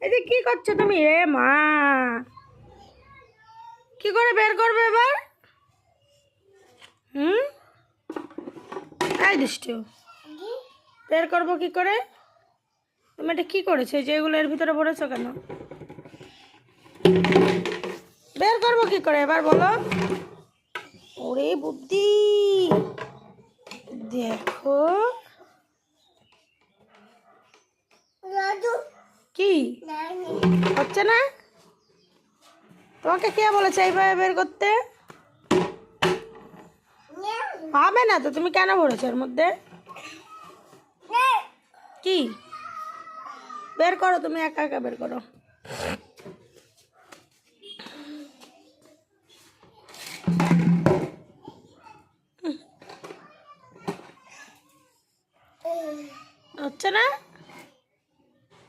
এই যে কি করছো তুমি? এ মা, কি করে বের করবে এবার? এই দুষ্টু, বের করবো কি করে? তুমি এটা কি করেছো? যে এগুলো এর ভিতরে পড়েছো কেন? বের করবো কি করে এবার বলো? ওরে বুদ্ধি, দেখো কি হচ্ছে না? তোমাকে কে বলেছে এইভাবে বের করতে? হবে না তো, তুমি কেন ভরেছো এর মধ্যে? কি বের করো, তুমি একা একা বের করো।